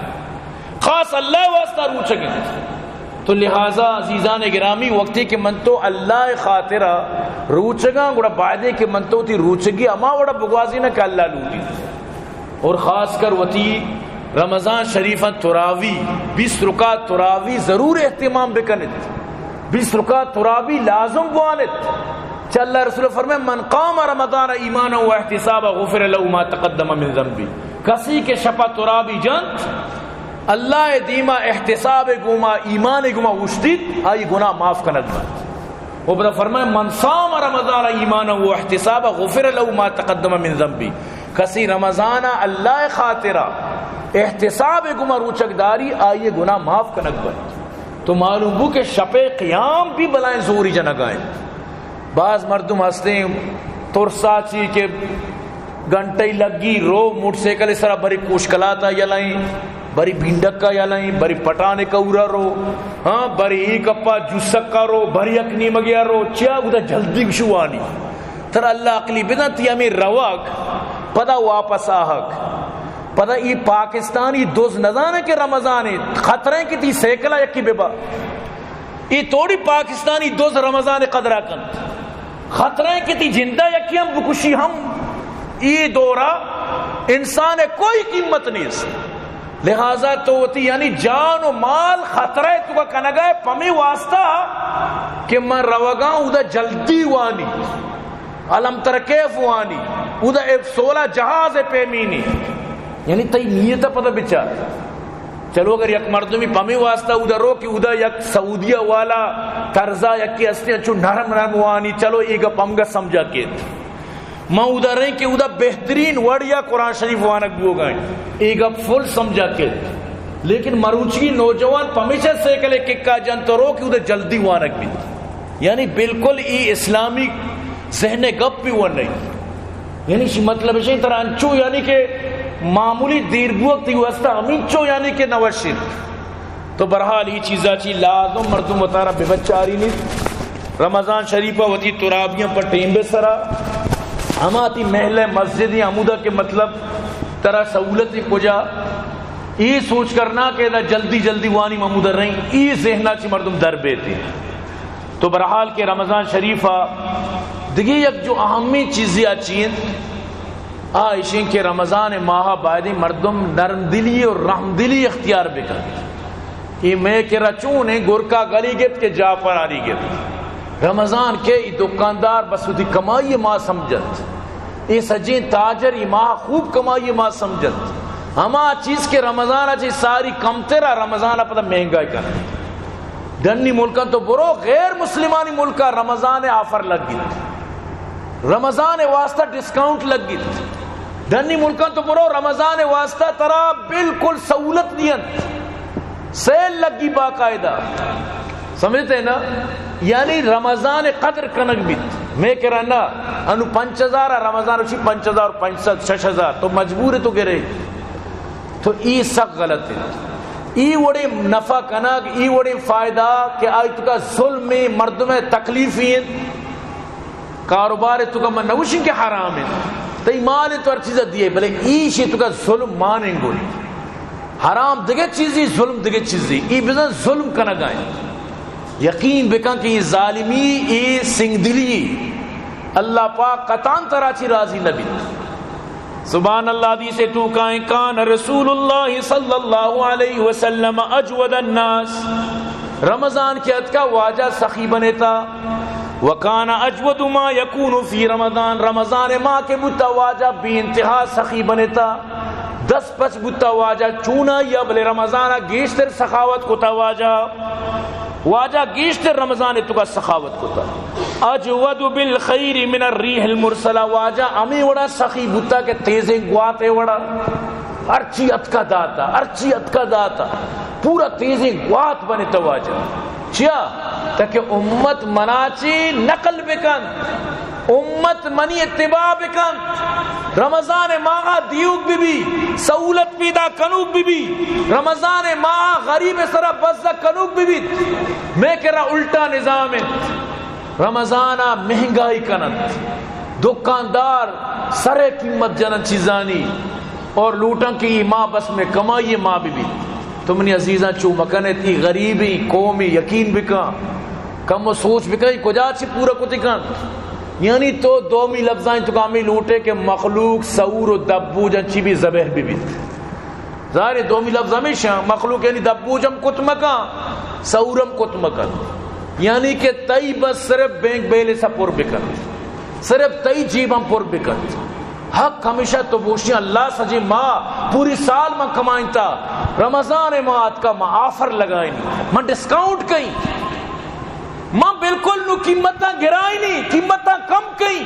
خاص اللہ واسطہ روچگیں تھی. تو لہذا عزیزان گرامی وقتی کہ من تو اللہ خاطرہ روچگاں گوڑا بعدے کہ من تو تھی روچگی اما وڑا بگوازی نہ کہ اللہ لوٹی. اور خاص کر وتی رمضان شریفہ تراوی 20 رکعت تراوی ضرور اہتمام بکنت، 20 رکعت تراوی لازم بوانت. چل اللہ رسول فرمائے من قام رمضان ایمانا و احتسابا غفر له ما تقدم من ذنبی. کسی کے شپا تراوی جنت اللہ دیما احتساب گما ایمان گما وشدید آئی گناہ معاف کند بند. وہ بدا فرمائے من صام رمضان ایمانا و احتسابا غفر له ما تقدم من ذنبی. کسی رمضان اللہ خاطرہ احتساب گما روچک داری آئیے گناہ معاف کنک بند. تو معلوم ہو کہ شپ قیام بھی بلائیں زوری جنگائیں. بعض مردم ہستے ہیں ترسا چی کے گھنٹے لگی رو موٹر سائیکل اس طرح بری کوشکلاتا یلائیں، بری بھینڈکا یلائیں، بری پٹانے کا اورا رو، ہاں بری ایک اپا جسک کا رو، بری اکنی مگیا رو، چیا گودا جلدی بشوانی تر اللہ اقلی بدنتی ہمیں رواق پدا واپس آہک. پدا ای پاکستانی دوز نظانے کے رمضانے خطریں کی تی سیکلہ یکی بے با ای توڑی پاکستانی دوز رمضان قدرہ کن خطریں کی تی جندہ یکی ہم بکشی ہم ای دورہ انسان کوئی قیمت نہیں اس. لہذا تو ہوتی یعنی جان و مال خطرہ تو کا کنگائے پمی واسطہ کہ من روگاں اودا جلدی وانی علم ترکیف وانی اودا 16 جہاز پیمینی یعنی تی نیتا پتہ بچار. چلو اگر یک مردمی پمی واسطہ اودا رو کہ اودا یک سعودیہ والا طرزہ یکی ہستے چو نرم نرم وانی چلو ایگا پمگا سمجھا کیت ماں اودا رہیں کہ اودا بہترین وڑیا قرآن شریف وانک بھی ہوگائیں ایگا فل سمجھا کیت. لیکن مروچی نوجوان پمیشہ سیکلے ککا جانتا رو کہ اودا جلدی وانک بھی یعنی بالکل ای اسلامی ذہن گپ بھی ون نہیں. یعنی مطلب اسی طرح انچو یعنی کہ معمولی دیر بوقت ہی واسطہ ہمیں چو یعنی کہ نوشید. تو برحال یہ چیزا چی لازم مردم وطارہ بے بچاری نہیں. رمضان شریفہ وطی ترابیاں پر ٹیم بے سرا ہما تی محلہ مسجدی عمودہ کے مطلب طرح سہولتی پجا ای سوچ کرنا کہ دا جلدی جلدی وانی محمودہ رہیں ای ذہنہ چی مردم در بیتے. تو برحال کے رمضان شریفہ دیگی یک جو اہمی چیزیں اچین آئیشیں کہ رمضان ماہ بعدی مردم نرم دلی اور رحم دلی اختیار بکن. یہ میں کہ رچون ہیں گرکا گلی گت کے جا پر آری گت رمضان کے دکاندار بس دی کمائی ماں سمجھت یہ سجین تاجر یہ ماہ خوب کمائی ماں سمجھت ہما چیز کے رمضان اچھی ساری کم تیرا رمضان پتہ مہنگائی کرنے. دنی ملکان تو برو غیر مسلمانی ملکا رمضان آفر لگ گئی رمضان واسطہ ڈسکاؤنٹ لگ گئی. دنی ملکان تو برو رمضان واسطہ ترا بالکل سہولت دین سیل لگی باقاعدہ سمجھتے ہیں نا. یعنی رمضان قدر کنک بیت میں کہہ رہا نا انو 5000 رمضان اچھی 5000 500 6000 تو مجبور ہے تو گرے. تو ای سخت غلط ہے. ای وڑے نفع کنک ای وڑے فائدہ کہ آئی تو کا ظلم میں مردم تکلیفی ہیں کاروبار تو کا من نوشی کے حرام ہے تو مال تو ہر چیزہ دیئے بلے ایشی تو کا ظلم مانیں گو حرام دگے چیزی ظلم دگے چیزی ای بزن ظلم کنک آئیں. یقین بکن کہ یہ ظالمی ای سنگ دلی اللہ پاک قطان تراچی راضی نبی. سبحان اللہ حدیث تو کائیں کان رسول اللہ صلی اللہ علیہ وسلم اجود الناس رمضان کے عد کا واجہ سخی بنے تھا وکان اجود ما یکون فی رمضان رمضان ماہ کے بتا واجہ بی انتہا سخی بنے تھا 10 بتا واجہ چونا یا بلے رمضان گیشتر سخاوت کو تا واجہ گیشتر رمضان تو کا سخاوت کو تا اجود بالخیر من الریح المرسلہ واجہ امی وڑا سخی بتا کے تیزیں گواتے وڑا ارچی اتکا داتا پورا تیزیں گوات بنے تا واجہ چیا تاکہ امت مناچی نقل بکن امت منی اتباع بکن رمضان ماہ دیوک بھی سہولت پیدا کنوک بھی رمضان ماہ غریب سرا بزا کنوک بھی میں کہہ رہا الٹا نظام ہے رمضانہ مہنگائی کنن دکاندار سرے قیمت جنن چیزانی اور لوٹاں کی ماں بس میں کمائی ماں بھی تو منی عزیزاں چو مکنے تی غریبی قومی یقین بکا کم و سوچ بکا کجا چی پورا کتی کن یعنی تو دومی لفظائیں تو کامی لوٹے کہ مخلوق سور و دبو جنچی بھی زبہ بھی ظاہر دومی لفظ ہمیشہ مخلوق یعنی دبو جم کت مکا سورم کت مکا یعنی کہ تئی بس صرف بینک بیلے سا پر بکن صرف تئی جیباں پر بکن حق ہمیشہ تو بوشیاں اللہ سجی ماں پوری سال میں کمائیں تا رمضان ماہت کا ماں آفر لگائیں ماں ڈسکاؤنٹ کہیں ماں بالکل نو قیمتاں گرائیں نہیں قیمتاں کم کہیں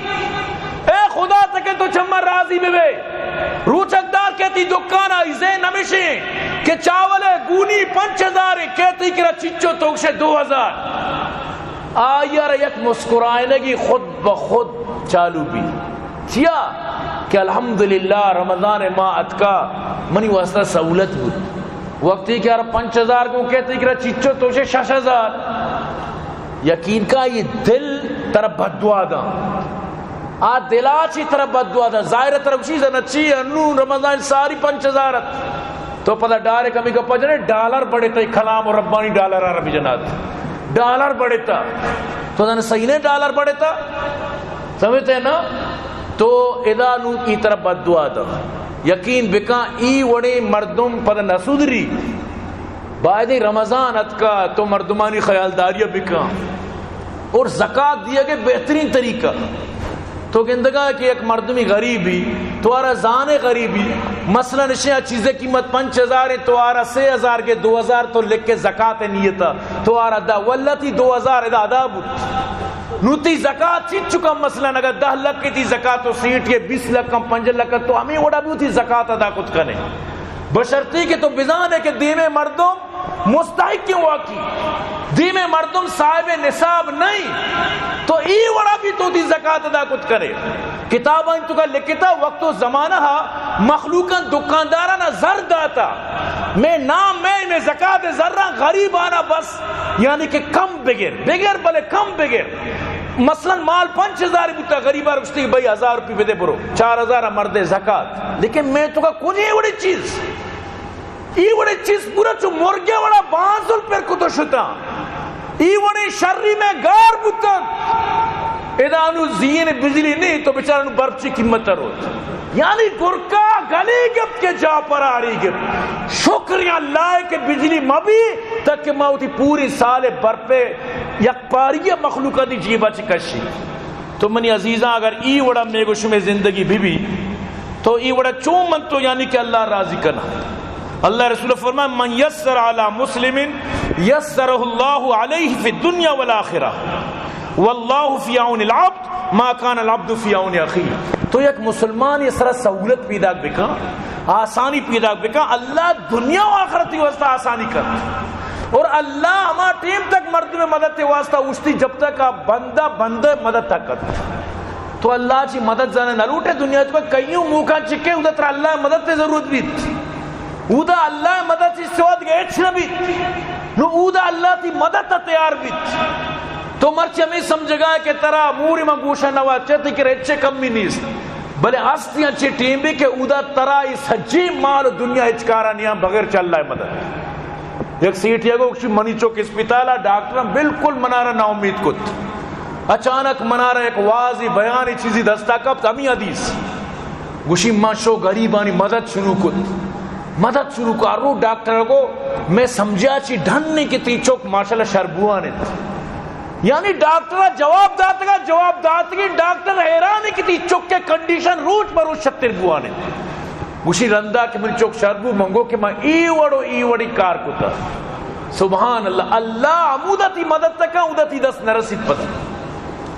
اے خدا تکے تو چمر راضی بے روچک دار کہتی دکانا ایزے نمیشیں کہ چاولے گونی 5000 کہتی کرا چچو توکشے 2000 آیا یک مسکرائے لگی خود بخود چالو بھی چیا کہ الحمدللہ رمضان ماہت کا منی واسطہ سہولت بود وقتی کہ 5000 کو کہتی کرا چچو توکشے 6000 یقین کا یہ دل طرف بددعا دا دلا چی طرف بددعا دا ظاہر طرف چیز نچی انو رمضان ساری 5000 تو پتہ ڈارے کمی کا پجنے ڈالر بڑے تا کلام اور ربانی ڈالر عربی جنات ڈالر بڑے تا تو دن سینے ڈالر بڑے تا سمجھتے ہیں نا تو ادا نو ای طرف بددعا دا یقین بکا ای وڑے مردم پتہ نسودری بعد رمضان کا تو مردمانی خیالداریاں بکا اور زکاة دیا کہ بہترین طریقہ تو گندگا کہ ایک مردمی غریبی تو آرہ زان غریبی مثلا نشیہ چیزیں قیمت 5000 ہے تو آرہ 6000 کے 2000 تو لکھ کے زکاة نیتا تو آرہ دا واللتی 2000 ادا ادا بود نوتی زکاة چیت چکا مثلا اگر 10 لکھ کی تھی زکاة تو سیٹ کے 20 لکھ کم 5 لکھ تو ہمیں وڑا بھی تھی زکاة ادا کچھ کرنے بشرطی کہ تو بزان ہے کہ دیمے مردم مستحق کیوں واقعی دیمے مردم صاحب نصاب نہیں تو ای وڑا بھی تو دی زکاة ادا کچھ کرے کتابہ انتو کا لکھتا وقت و زمانہ مخلوقاً دکاندارانا زر داتا میں نام میں زکاة زرہ غریب آنا بس یعنی کہ کم بگر بلے کم بگر مثلا مال 5000 بوتا غریبہ رکھتی بھئی 1000 روپی بدے برو 4000 مرد زکاة لیکن میں تو کا کچھ یہ وڑی چیز ای وڑی چیز پورا چو مرگے وڑا بانزل پر کتو شتا ای وڑی شرری میں گار بوتا ادانو زین بجلی نہیں تو بچارانو برچی قیمت روت یعنی گرکا گلی گپ کے جا پر آری گپ شکریہ اللہ کے بجلی مبی تک کہ موتی پوری سال برپے یک پاری مخلوقہ دی جیبہ چکشی تو منی عزیزاں اگر ای وڑا میگو شمی زندگی بھی تو ای وڑا چون من تو یعنی کہ اللہ راضی کرنا اللہ رسول فرمائے من یسر علی مسلم یسرہ اللہ علیہ فی الدنیا والآخرہ واللہ فی عون العبد ما کان العبد فی عون اخیہ تو یک مسلمان یہ سرا سہولت پیدا بکا آسانی پیدا بکا اللہ دنیا و آخرتی واسطہ آسانی کر اور اللہ ہما ٹیم تک مرد میں مدد تے واسطہ اوشتی جب تک بندہ مدد تک کر تو اللہ چی مدد زانے نہ لوٹے دنیا تو کئیوں موقع چکے ادھا تر اللہ مدد تے ضرورت بیت ادھا اللہ مدد چی سواد گئے اچھ نبی نو ادھا اللہ تی مدد تا تیار بیت تو مرچ ہمیں سمجھگا ہے کہ ترا موری میں گوشہ نوا چاہتے کہ رچے کم بھی نیست بلے آستیاں چی ٹیم بھی کہ ادھا ترا اس حجی مال دنیا اچکارا نیاں بغیر چل رہا ہے مدد ایک سیٹ یہ گو کچھ منی چوک اسپیتالا ڈاکٹر بالکل منارا نا امید کت اچانک منارا ایک واضح بیانی چیزی دستا کب ہمیں حدیث گوشی ماشو غریبانی مدد شروع کر رو ڈاکٹر کو میں سمجھا چی ڈھننے کی تی چوک ماشاءاللہ شربوانے یعنی ڈاکٹر جواب داتگی ڈاکٹر حیرانی کی تی چوک کے کنڈیشن روچ بروچ 76 بوانے گوشی رندہ کہ من چوک شربو منگو کہ میں ای وڑی کار کتا سبحان اللہ اللہ عمودہ تی مدد تکا عمودہ تی دست نرسید پتا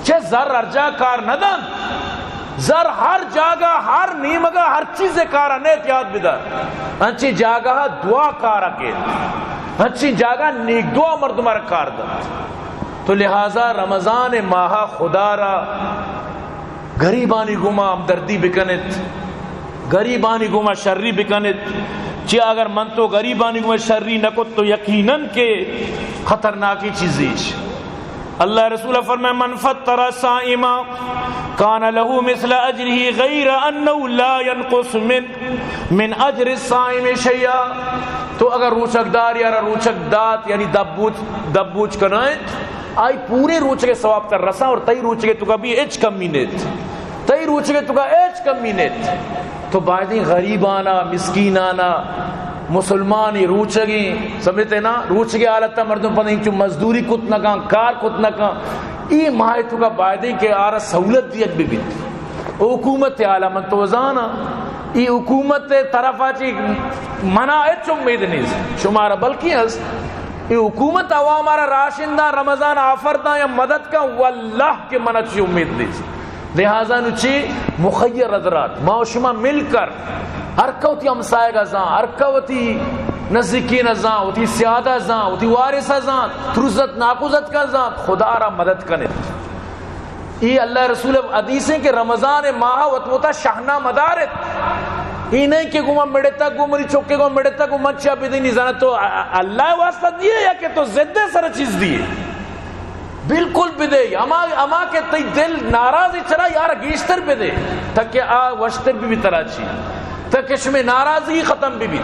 چھے زر ارجا کار ندن زر ہر جاگہ ہر نیمگہ ہر چیز کارا نیت یاد بدار انچی جاگہ دعا کارا کے انچی جاگہ نیک دعا مردمار کار دا تو لہذا رمضان ماہ خدا را غریبانی گما ہمدردی بکنت غریبانی گما شرری بکنت چی اگر من تو غریبانی گما شرری نکت تو یقیناً کہ خطرناکی چیزیش اللہ رسول فرمائے من فطر صائما کان له مثل اجره غیر انه لا ينقص من اجر الصائم شیئا. تو اگر روچک دار یا روچک دات یعنی دبوچ کنائت آئی پورے روچے ثواب تر رسا اور تئی روچے تو کبھی ایچ کمی نیت تئی روچے تو کا ایچ کمی نیت. تو بعدیں غریبانا مسکینانا مسلمانی روچگی سمجھتے نا روچگی حالتا مردوں پر نہیں چو مزدوری کت نہ کان کار کت نہ کان ای ماہی تو کا بعدیں کہ آرہ سہولت دیت بھی بیت حکومت عالم توزانا ای حکومت طرف آچی منع ایچ امید نہیں شمارا بلکی ہے یہ حکومت عوامارا راشن دا رمضان آفر دا یا مدد کا واللہ کے منع چی امید نہیں. لہذا نچی مخیر حضرات ما و شما مل کر ارکوتی امسائے گا زان ارکوتی نزدیکین زان وتی سیادہ زان وتی وارثہ زان ترزت ناقوزت کا زان خدا را مدد کنے. یہ اللہ رسول حدیثیں کہ رمضان ماہ وطمتا شہنہ مدارت یہ نہیں کہ گمہ مڑتا گمری چوکے گمہ مڑتا گمہ چاہ بھی نہیں زانا تو اللہ واسطہ دیئے یا کہ تو زدے سر چیز دیئے بالکل بھی دے اما کے تی دل ناراضی چرا یار گیشتر بھی دے تاکہ وشتر بھی طرح چی تاکہ شمیں ناراضی ختم بھی.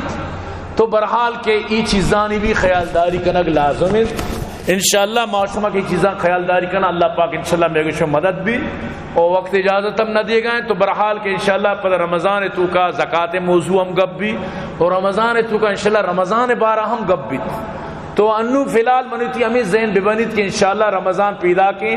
تو برحال کے ای چیزانی بھی خیالداری کنگ لازم ہے انشاءاللہ معاشمہ کی چیزاں خیالداری کرنا اللہ پاک انشاءاللہ میرے کو مدد بھی اور وقت اجازت ہم نہ دیے گئے. تو برحال کے انشاءاللہ پر رمضان تو کا زکوٰۃ موضوع ہم گب بھی اور رمضان تو کا انشاءاللہ رمضان بارہ ہم گب بھی. تو انو فی الحال منیتی ہمیں ذہن ببنیت کہ انشاءاللہ رمضان پیدا کی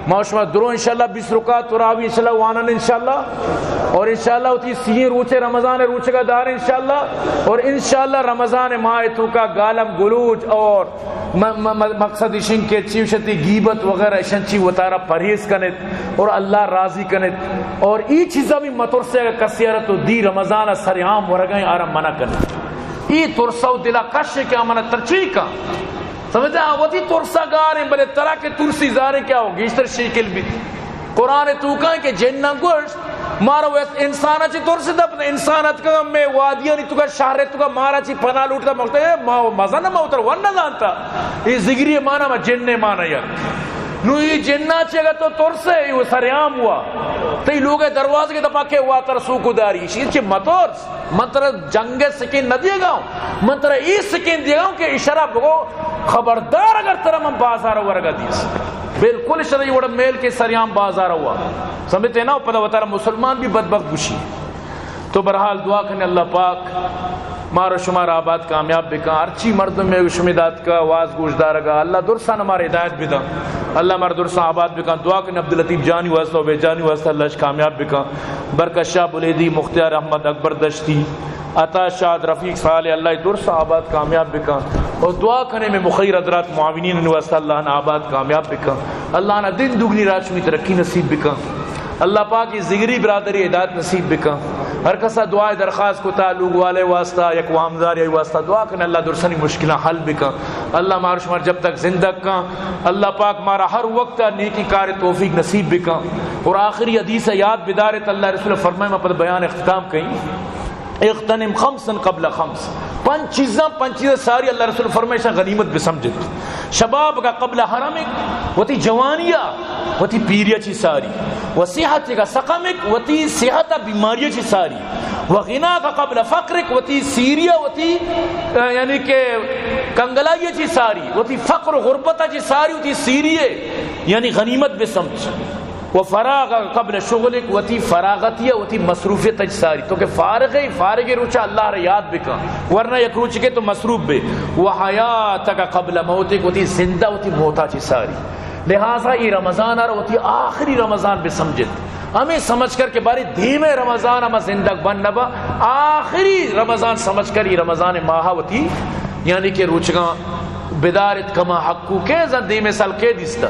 معاشمہ درو انشاءاللہ 20 رکعت تراوی انشاءاللہ وانن انشاءاللہ اور انشاءاللہ ہوتی سین روچے رمضان روچے کا دار انشاءاللہ اور انشاءاللہ رمضان ماہ تو کا گالم گلوچ اور مقصد اشن کے چیوشتی گیبت وغیرہ اشن چی وطارہ پرہیز کنت اور اللہ راضی کنت اور ای چیزا بھی مطور سے کسیرت و دی رمضان سریعام ورگائیں آرام منع کنت. ای ترسا دلا کش کیا منع ترچی کا سمجھا وتی ترسا گاریں بلے طرح کے ترسی زاریں کیا ہو گیشتر شیکل بھی قرآن تو کہیں کہ جنہ گوشت مارا ویس انسانا چی ترسی دا انسانت کا میں وادیاں نہیں تو کا شہر تو کا مارا چی پناہ لوٹتا مقتا ہے مزہ نہ موتر ون نہ دانتا یہ زگری مانا میں جننے مانا یا نو یہ جنہ چگا تو ترسے یہ سریعام ہوا تی لوگ دروازے کے دپاکے ہوا تر سوکو داری یہ چی مطورس منتر جنگ سکین نہ دیے گا من ترہ ای سکین دیے گا کہ اشارہ بگو خبردار اگر ترہ من بازار ورگا دیس بالکل اشارہ یہ وڑا میل کے سریام بازار ہوا سمجھتے ہیں نا پتہ وطارہ مسلمان بھی بدبخت بشی. تو برحال دعا کرنے اللہ پاک مارا شمار آباد کامیاب بکا ارچی مردوں میں شمیدات کا آواز گوشدار گا اللہ درسان ہمارے ہدایت بدا اللہ مار درسان آباد بکا. دعا کرنے عبداللطیف جانی واسطہ و بے جانی واسطہ اللہ کامیاب بکا. برکت شاہ بلیدی مختار احمد اکبر دشتی عطا شاد رفیق صالح اللہ درس آباد کامیاب بکا اور دعا کرنے میں مخیر حضرات معاونین واسطہ اللہ نے آباد کامیاب بکا. اللہ نے دن دگنی رات میں ترقی نصیب بکا. اللہ پاک کی زگری برادری ہدایت نصیب بکا. ہر کسا دعائے درخواست کو تعلق والے واسطہ یک وامدار یا واسطہ دعا کرنے اللہ درسنی مشکلہ حل بکا. اللہ مار شمار جب تک زندہ کا اللہ پاک مارا ہر وقت نیکی کار توفیق نصیب بکا. اور آخری حدیث یاد بدارت اللہ رسول فرمائے میں پر بیان اختتام کہیں اغتنم خمسا قبل خمس پنچ چیزیں ساری اللہ رسول فرمائے غنیمت بسمجھت شباب کا قبل حرمک وتی جوانیہ وتی پیریہ چی ساری وصیحت کا سقمک وتی صحت بیماریہ چی ساری وغنا کا قبل فقرک وتی سیریہ وتی یعنی کہ کنگلائیہ چی ساری وتی فقر و غربتہ چی ساری وتی سیریہ یعنی غنیمت بسمجھ و فراغ قبل شغلک وتی فراغتیہ وتی مصروفیت ساری تو کہ فارغ روچا اللہ را یاد بکا ورنہ یک روچ کے تو مصروف بے و حیاتک قبل موتک وتی زندہ وتی موتا چی ساری. لہذا یہ رمضان آرہ وتی آخری رمضان بے سمجھت ہمیں سمجھ کر کے باری دھیمے رمضان ہمیں زندگ بن نبا آخری رمضان سمجھ کر یہ رمضان ماہا وتی یعنی کہ روچگاں بدارت کما حقو کے زندی میں سال کے دیستا.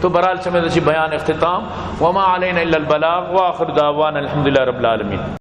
تو برحال چمیں بیان اختتام وما علینا الا البلاغ واخر دعوانا الحمدللہ رب العالمین.